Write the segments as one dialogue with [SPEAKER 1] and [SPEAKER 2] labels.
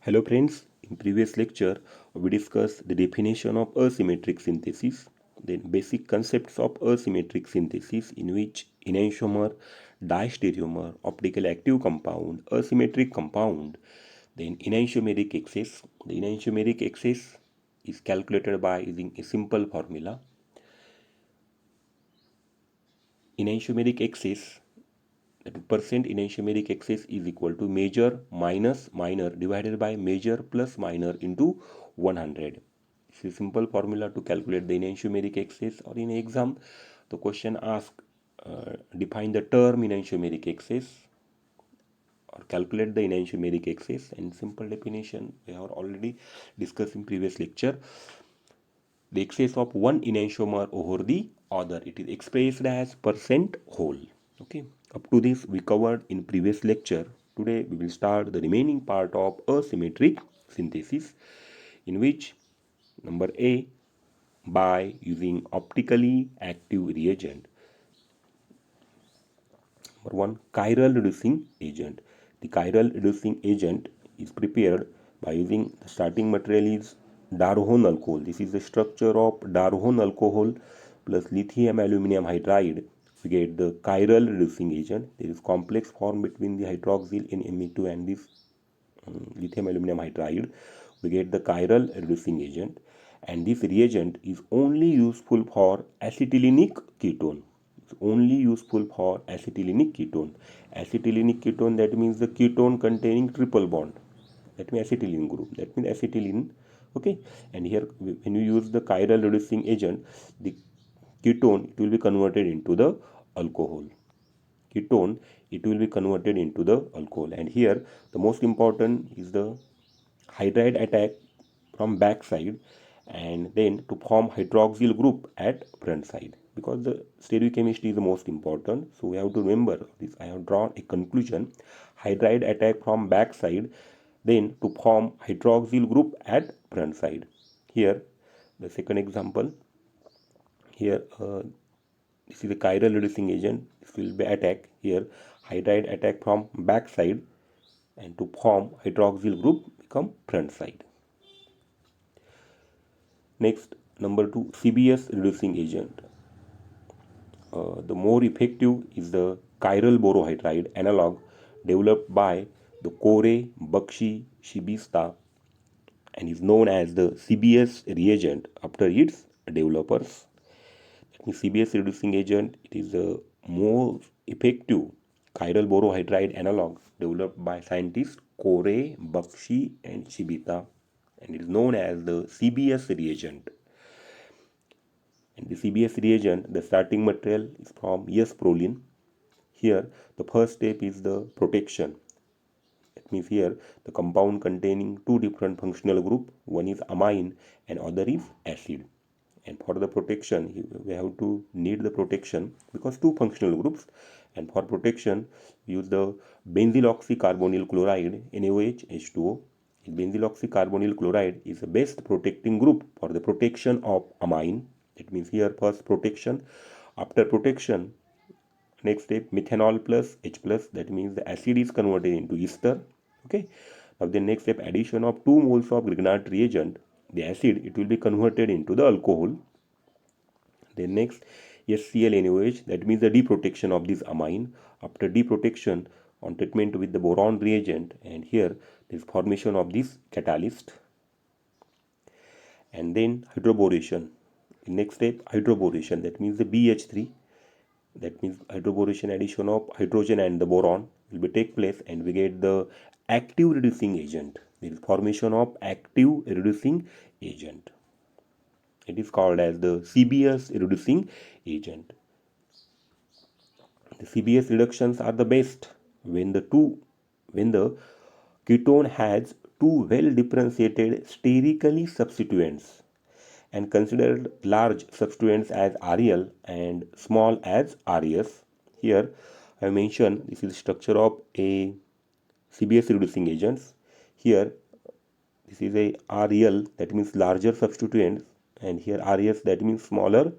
[SPEAKER 1] Hello friends, in previous lecture we discussed the definition of asymmetric synthesis, then basic concepts of asymmetric synthesis in which enantiomer, diastereomer, optical active compound, asymmetric compound, then enantiomeric excess. The enantiomeric excess is calculated by using a simple formula. Enantiomeric excess, that percent enantiomeric excess is equal to major minus minor divided by major plus minor into 100. It's a simple formula to calculate the enantiomeric excess, or in exam the question asks define the term enantiomeric excess or calculate the enantiomeric excess, and simple definition we have already discussed in previous lecture. The excess of one enantiomer over the other, it is expressed as percent whole. Okay, up to this we covered in previous lecture. Today we will start the remaining part of asymmetric synthesis, in which number A, by using optically active reagent. Number 1, chiral reducing agent. The chiral reducing agent is prepared by using the starting material is Darhon alcohol. This is the structure of Darhon alcohol plus lithium aluminum hydride. We get the chiral reducing agent. There is complex form between the hydroxyl in Me2 and this lithium aluminum hydride. We get the chiral reducing agent, and this reagent is only useful for acetylenic ketone. It's only useful for acetylenic ketone. Acetylenic ketone, that means the ketone containing triple bond, that means acetylene group, that means acetylene. Okay, and here when you use the chiral reducing agent, the ketone, it will be converted into the alcohol. Ketone, it will be converted into the alcohol. And here the most important is the hydride attack from back side, and then to form hydroxyl group at front side, because the stereochemistry is the most important. So we have to remember this. I have drawn a conclusion: hydride attack from back side, then to form hydroxyl group at front side. Here the second example, here this is a chiral reducing agent. This will be attack here, hydride attack from back side, and to form hydroxyl group become front side. Next, number 2, CBS reducing agent. The more effective is the chiral borohydride analog developed by the Kore, Bakshi, Shibista, and is known as the CBS reagent after its developers. That means CBS reducing agent, it is the more effective chiral borohydride analog developed by scientists Kore, Bakshi, and Shibita, and it is known as the CBS reagent. And the CBS reagent, the starting material is from S-proline. Here the first step is the protection. That means here the compound containing two different functional group, one is amine and other is acid. And for the protection, we have to need the protection because two functional groups, and for protection use the benzyloxycarbonyl chloride, NaOH H2O. Benzyloxycarbonyl chloride is the best protecting group for the protection of amine. That means here first protection. After protection, next step methanol plus H plus, that means the acid is converted into ester. Okay, now the next step, addition of 2 moles of Grignard reagent, the acid, it will be converted into the alcohol. Then next SCl-NaOH, that means the deprotection of this amine. After deprotection, on treatment with the boron reagent, and here this formation of this catalyst. And then hydroboration. The next step, hydroboration, that means the BH3, that means hydroboration, addition of hydrogen and the boron will be take place, and we get the active reducing agent. There is formation of active reducing agent. It is called as the CBS reducing agent. The CBS reductions are the best when the ketone has two well differentiated sterically substituents, and considered large substituents as REL and small as RES. Here I mentioned this is structure of a CBS reducing agents. Here this is a REL, that means larger substituents, and here RES, that means smaller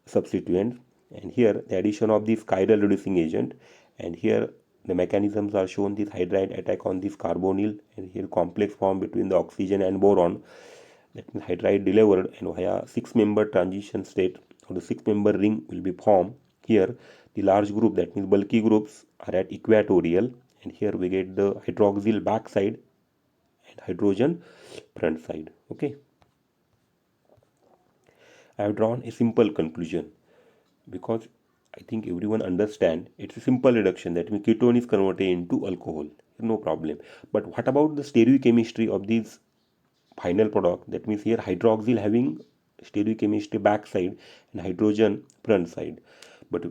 [SPEAKER 1] substituents, and here the addition of this chiral reducing agent, and here The mechanisms are shown. This hydride attack on this carbonyl, and here complex form between the oxygen and boron. That means hydride delivered, and via six-member transition state or the six-member ring will be formed. Here the large group, that means bulky groups, are at equatorial, and here we get the hydroxyl backside and hydrogen front side. Okay, I have drawn a simple conclusion because I think everyone understand it's a simple reduction. That means ketone is converted into alcohol, no problem. But what about the stereochemistry of this final product? That means here hydroxyl having stereochemistry backside and hydrogen front side. But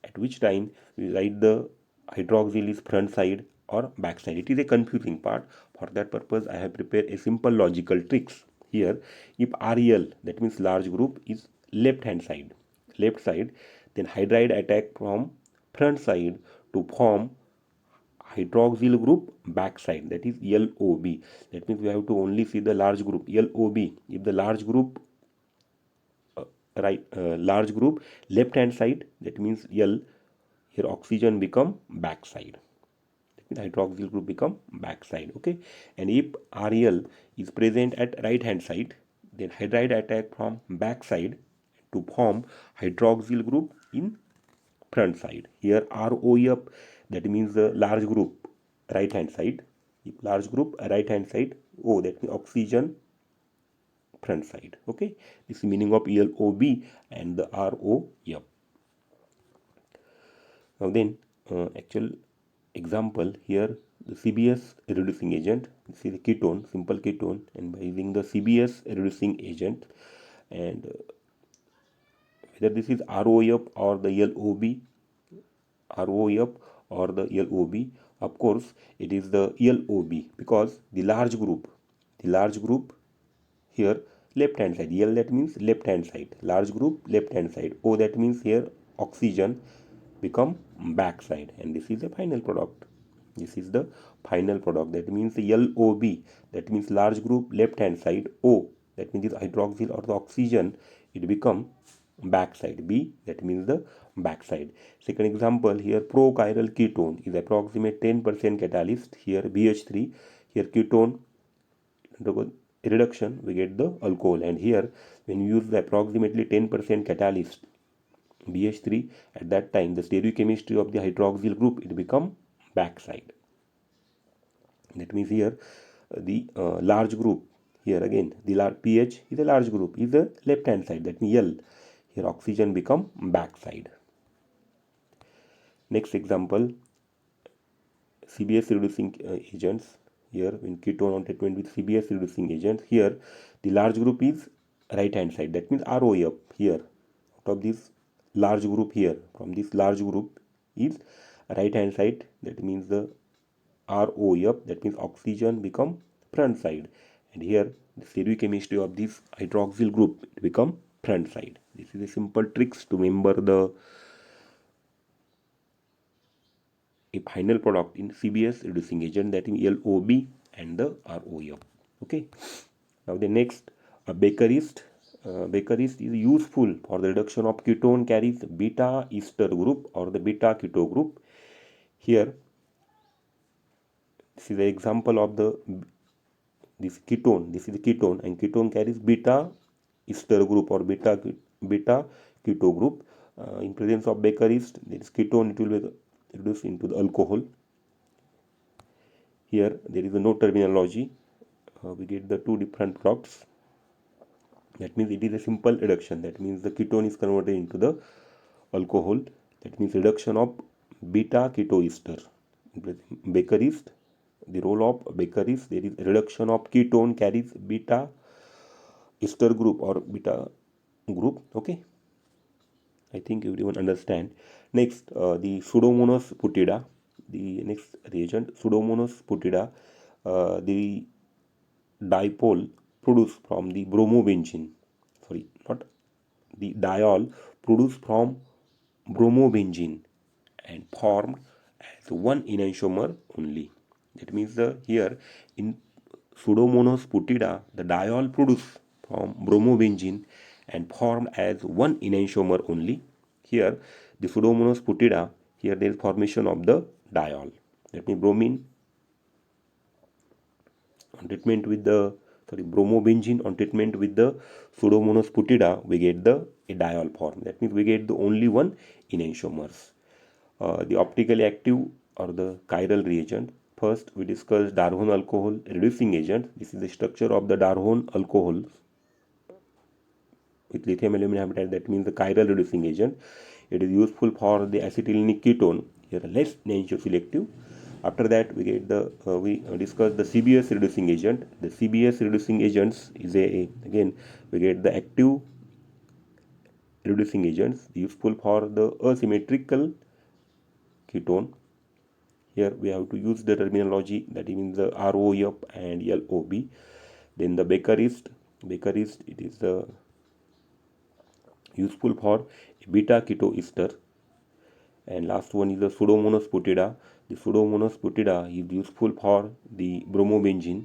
[SPEAKER 1] at which time we write the hydroxyl is front side or back side? It is a confusing part. For that purpose I have prepared a simple logical tricks. Here if REL, that means large group, is left hand side, then hydride attack from front side to form hydroxyl group backside, that is LOB. That means we have to only see the large group LOB. If the large group large group left hand side, that means L, here oxygen become backside, that means hydroxyl group become backside. Okay, and if REL is present at right hand side, then hydride attack from backside to form hydroxyl group in front side. Here ROF, that means the large group right hand side. If large group right hand side, O, that means oxygen front side. Okay, this is meaning of LOB and the ROF. Now then, actual example here, the CBS reducing agent. This is a ketone, simple ketone, and by using the CBS reducing agent, and whether this is ROF or the LOB, ROF or the LOB, of course it is the LOB, because the large group here left hand side, L that means left hand side, large group left hand side, O that means here oxygen become back side, and this is the final product. This is the final product, that means LOB, that means large group left hand side, O that means this hydroxyl or the oxygen, it become backside, B that means the backside. Second example, here prochiral ketone is approximate 10% catalyst, here BH3, here ketone reduction we get the alcohol, and here when you use the approximately 10% catalyst BH3, at that time the stereochemistry of the hydroxyl group, it become backside. That means here the large group, here again the pH is a large group, is the left hand side, that means L, here oxygen become backside. Next example, CBS reducing agents. Here when ketone on treatment with CBS reducing agents, here the large group is right hand side, that means ROF. Here out of this large group, here from this large group is right hand side, that means the ROF, that means oxygen become front side, and here the stereochemistry of this hydroxyl group, it become front side. This is a simple tricks to remember the a final product in CBS reducing agent, that is LOB and the ROF. Okay, now the next, a Bakerist. Bakerist is useful for the reduction of ketone carries beta ester group or the beta keto group. Here this is the example of the this ketone. This is the ketone, and ketone carries beta ester group or beta keto group. In presence of Bakerist, this ketone, it will be reduced into the alcohol. Here there is no terminology. We get the two different products. That means it is a simple reduction. That means the ketone is converted into the alcohol. That means reduction of beta keto ester. Bakerist, the role of Bakerist, there is reduction of ketone carries beta ester group or beta group. Okay, I think everyone understand. Next, the Pseudomonas putida. The next reagent, Pseudomonas putida, the dipole produced from the bromobenzene. Sorry, not the diol produced from bromobenzene and formed as one enantiomer only. That means the here in Pseudomonas putida, the diol produced from bromobenzene and formed as one enantiomer only. Here the Pseudomonas putida, here there is formation of the diol. That means bromine on treatment with the bromobenzene on treatment with the Pseudomonas putida, we get the a diol form. That means we get the only one enantiomers. The optically active or the chiral reagent. First, we discussed Darhon alcohol reducing agent. This is the structure of the Darhon alcohol with lithium aluminum hydride. That means the chiral reducing agent. It is useful for the acetylenic ketone. Here, less enantioselective. After that, we get the we discuss the CBS reducing agent. The CBS reducing agents is again we get the active reducing agents useful for the asymmetrical ketone. Here we have to use the terminology that means the ROF and LOB. Then the Bakerist it is the useful for beta ketoester. And last one is the Pseudomonas putida. The Pseudomonas putida is useful for the bromobenzene.